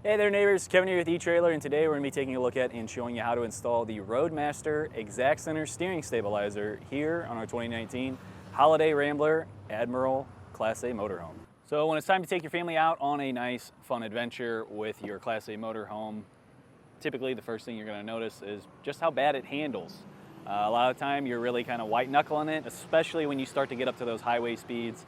Hey there neighbors, Kevin here with etrailer, and today we're going to be taking a look at and showing you how to install the Roadmaster Exact Center steering stabilizer here on our 2019 Holiday Rambler Admiral Class A motorhome. So when it's time to take your family out on a nice fun adventure with your Class A motorhome, typically the first thing you're going to notice is just how bad it handles. A lot of the time you're really kind of white knuckling it, especially when you start to get up to those highway speeds.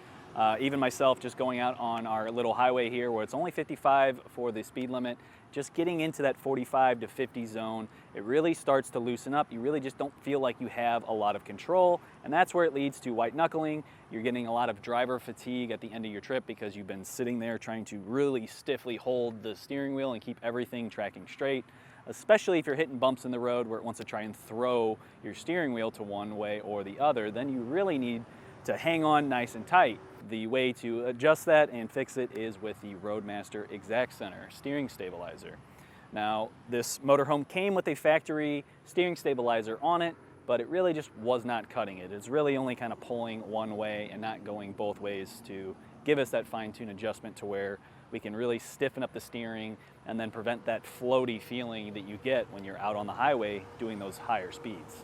Even myself, just going out on our little highway here where it's only 55 for the speed limit, just getting into that 45 to 50 zone, it really starts to loosen up. You really just don't feel like you have a lot of control, and that's where it leads to white knuckling. You're getting a lot of driver fatigue at the end of your trip because you've been sitting there trying to really stiffly hold the steering wheel and keep everything tracking straight, especially if you're hitting bumps in the road where it wants to try and throw your steering wheel to one way or the other. Then you really need to hang on nice and tight. The way to adjust that and fix it is with the Roadmaster Exact Center steering stabilizer. Now, this motorhome came with a factory steering stabilizer on it, but it really just was not cutting it. It's really only kind of pulling one way and not going both ways to give us that fine-tune adjustment to where we can really stiffen up the steering and then prevent that floaty feeling that you get when you're out on the highway doing those higher speeds.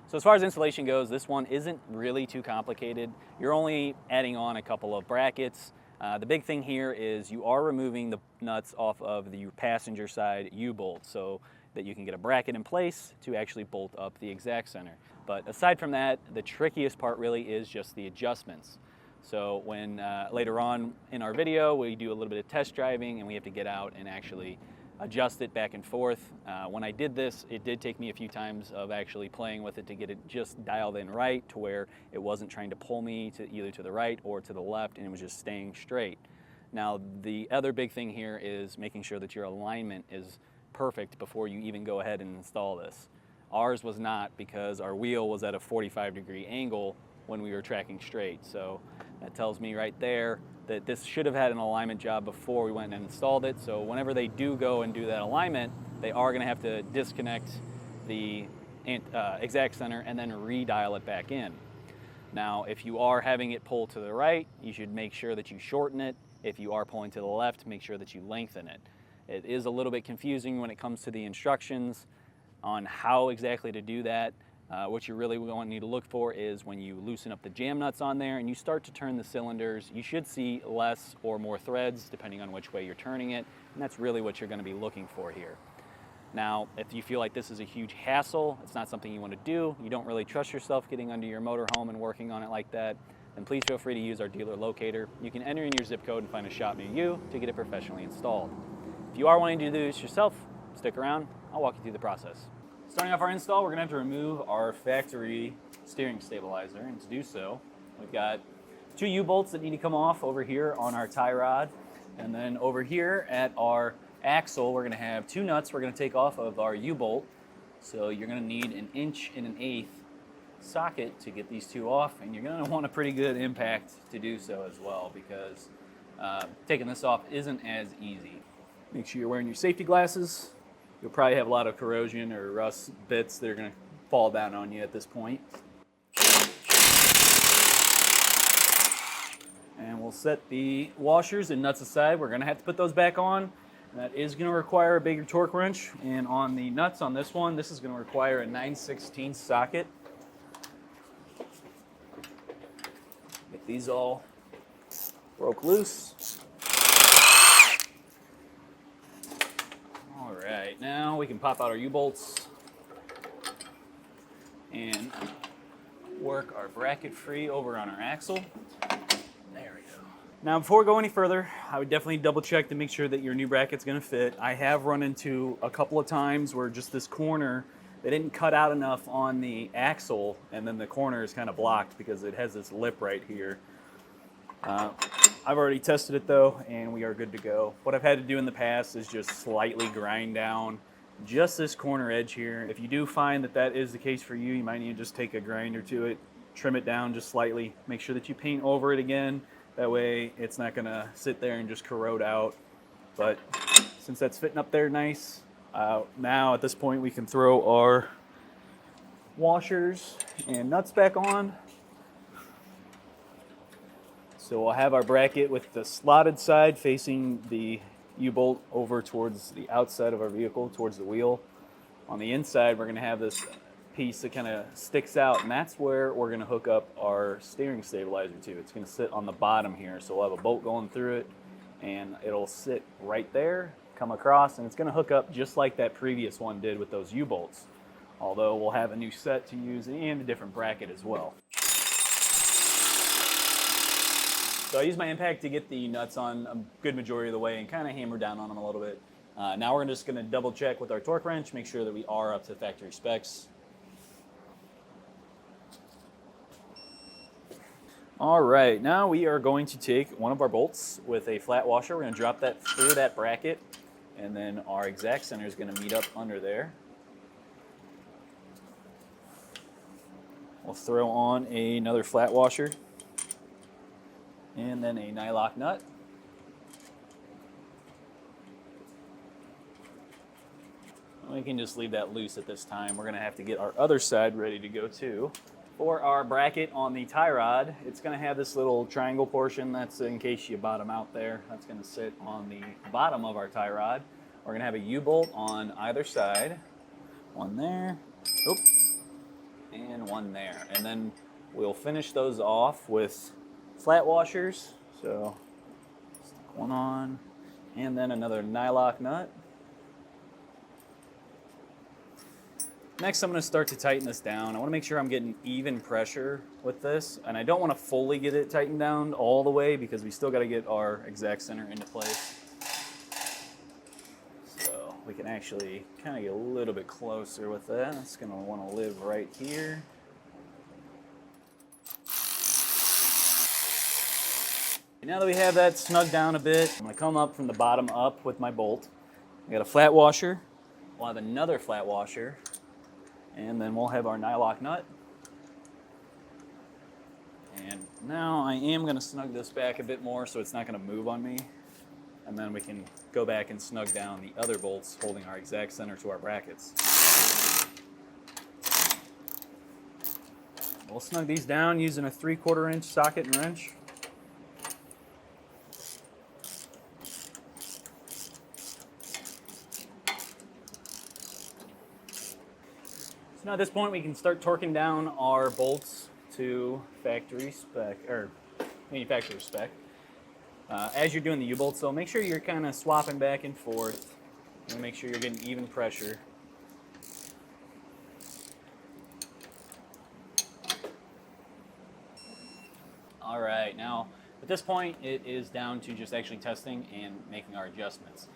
So as far as installation goes, this one isn't really too complicated. You're only adding on a couple of brackets. The big thing here is you are removing the nuts off of the passenger side U-bolt so that you can get a bracket in place to actually bolt up the Exact Center. But aside from that, the trickiest part really is just the adjustments. So when later on in our video, we do a little bit of test driving and we have to get out and actually adjust it back and forth. When I did this, it did take me a few times of actually playing with it to get it just dialed in right to where it wasn't trying to pull me to either to the right or to the left, and it was just staying straight. Now, the other big thing here is making sure that your alignment is perfect before you even go ahead and install this. Ours was not, because our wheel was at a 45-degree angle when we were tracking straight. So that tells me right there that this should have had an alignment job before we went and installed it. So whenever they do go and do that alignment, they are going to have to disconnect the Exact Center and then redial it back in. Now, if you are having it pull to the right, you should make sure that you shorten it. If you are pulling to the left, make sure that you lengthen it. It is a little bit confusing when it comes to the instructions on how exactly to do that. What you really going to need to look for is when you loosen up the jam nuts on there and you start to turn the cylinders, you should see less or more threads depending on which way you're turning it, and that's really what you're going to be looking for here. Now, if you feel like this is a huge hassle, it's not something you want to do, you don't really trust yourself getting under your motorhome and working on it like that, then please feel free to use our dealer locator. You can enter in your zip code and find a shop near you to get it professionally installed. If you are wanting to do this yourself, stick around, I'll walk you through the process. Starting off our install, we're going to have to remove our factory steering stabilizer, and to do so, we've got two U-bolts that need to come off over here on our tie rod, and then over here at our axle, we're going to have two nuts we're going to take off of our U-bolt. So you're going to need 1 1/8" socket to get these two off, and you're going to want a pretty good impact to do so as well, because taking this off isn't as easy. Make sure you're wearing your safety glasses. You'll probably have a lot of corrosion or rust bits that are going to fall down on you at this point. And we'll set the washers and nuts aside. We're going to have to put those back on. That is going to require a bigger torque wrench. And on the nuts on this one, this is going to require a 9/16 socket. Get these all broke loose. Alright, now we can pop out our U-bolts and work our bracket free over on our axle. There we go. Now before we go any further, I would definitely double check to make sure that your new bracket's going to fit. I have run into a couple of times where just this corner, they didn't cut out enough on the axle, and then the corner is kind of blocked because it has this lip right here. I've already tested it though, and we are good to go. What I've had to do in the past is just slightly grind down just this corner edge here. If you do find that that is the case for you, you might need to just take a grinder to it, trim it down just slightly, make sure that you paint over it again. That way it's not gonna sit there and just corrode out. But since that's fitting up there nice, now at this point we can throw our washers and nuts back on. So we'll have our bracket with the slotted side facing the U-bolt over towards the outside of our vehicle, towards the wheel. On the inside, we're going to have this piece that kind of sticks out, and that's where we're going to hook up our steering stabilizer to. It's going to sit on the bottom here, so we'll have a bolt going through it, and it'll sit right there, come across, and it's going to hook up just like that previous one did with those U-bolts. Although we'll have a new set to use and a different bracket as well. So I use my impact to get the nuts on a good majority of the way and kind of hammer down on them a little bit. Now we're just going to double check with our torque wrench, make sure that we are up to factory specs. All right, now we are going to take one of our bolts with a flat washer. We're going to drop that through that bracket, and then our exact center is going to meet up under there. We'll throw on another flat washer, and then a nylock nut. We can just leave that loose at this time. We're going to have to get our other side ready to go too. For our bracket on the tie rod, it's going to have this little triangle portion that's in case you bottom out there. That's going to sit on the bottom of our tie rod. We're going to have a U-bolt on either side. One there, and one there. And then we'll finish those off with flat washers. So stick one on, and then another nylock nut. Next, I'm going to start to tighten this down. I want to make sure I'm getting even pressure with this, and I don't want to fully get it tightened down all the way because we still got to get our exact center into place. So we can actually kind of get a little bit closer with that. It's going to want to live right here. Now that we have that snug down a bit, I'm going to come up from the bottom up with my bolt. I got a flat washer. We'll have another flat washer. And then we'll have our nylock nut. And now I am going to snug this back a bit more so it's not going to move on me. And then we can go back and snug down the other bolts holding our exact center to our brackets. We'll snug these down using a 3/4 inch socket and wrench. So now at this point we can start torquing down our bolts to factory spec, or manufacturer spec. As you're doing the U-bolts though, make sure you're kind of swapping back and forth and make sure you're getting even pressure. All right, now at this point it is down to just actually testing and making our adjustments.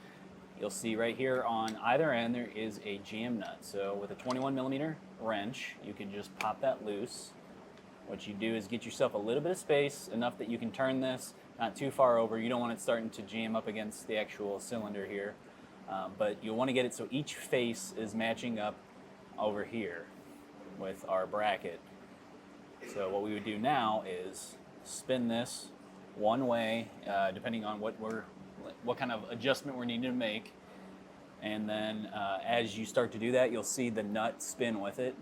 You'll see right here on either end there is a jam nut. So with a 21mm wrench, you can just pop that loose. What you do is get yourself a little bit of space, enough that you can turn this not too far over. You don't want it starting to jam up against the actual cylinder here. But you'll want to get it so each face is matching up over here with our bracket. So what we would do now is spin this one way, depending on what kind of adjustment we're needing to make. And then as you start to do that, you'll see the nut spin with it.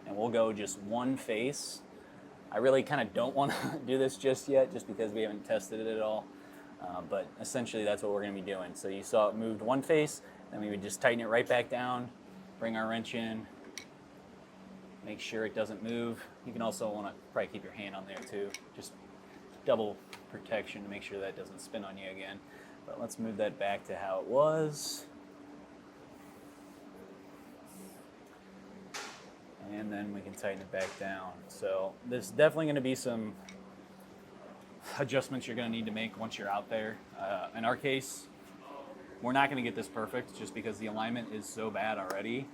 And we'll go just one face. I really kind of don't want to do this just yet, just because we haven't tested it at all. But essentially that's what we're going to be doing. So you saw it moved one face, then we would just tighten it right back down, bring our wrench in, make sure it doesn't move. You can also want to probably keep your hand on there too. Just double protection to make sure that doesn't spin on you again. But let's move that back to how it was. And then we can tighten it back down. So there's definitely going to be some adjustments you're going to need to make once you're out there. In our case, we're not going to get this perfect just because the alignment is so bad already.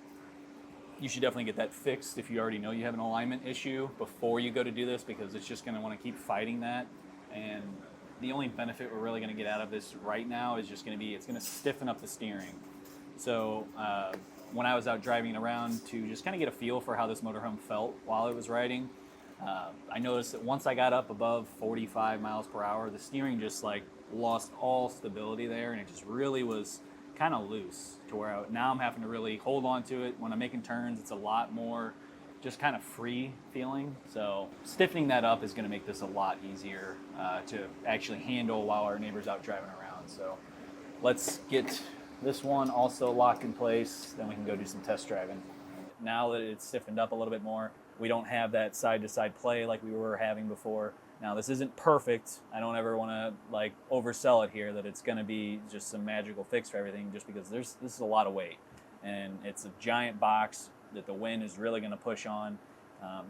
You should definitely get that fixed if you already know you have an alignment issue before you go to do this, because it's just going to want to keep fighting that. And the only benefit we're really going to get out of this right now is just going to be, it's going to stiffen up the steering. So when I was out driving around to just kind of get a feel for how this motorhome felt while it was riding, I noticed that once I got up above 45 miles per hour, the steering just like lost all stability there, and it just really was kind of loose to where now I'm having to really hold on to it. When I'm making turns, it's a lot more just kind of free feeling. So stiffening that up is going to make this a lot easier to actually handle while our neighbor's out driving around. So Let's get this one also locked in place, then we can go do some test driving. Now that it's stiffened up a little bit more, we don't have that side-to-side play like we were having before. Now this isn't perfect. I don't ever want to like oversell it here that it's going to be just some magical fix for everything, just because this is a lot of weight and it's a giant box that the wind is really going to push on.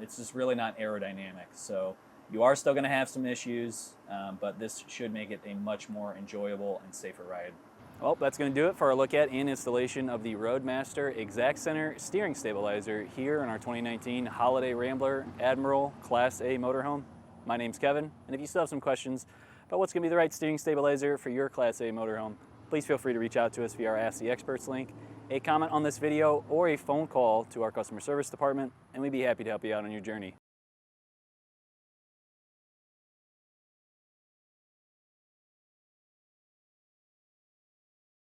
It's just really not aerodynamic. So you are still going to have some issues, but this should make it a much more enjoyable and safer ride. Well, that's going to do it for our look at and installation of the Roadmaster Exact Center steering stabilizer here in our 2019 Holiday Rambler Admiral Class A motorhome. My name's Kevin, and if you still have some questions about what's going to be the right steering stabilizer for your Class A motorhome, please feel free to reach out to us via our Ask the Experts link, a comment on this video, or a phone call to our customer service department, and we'd be happy to help you out on your journey.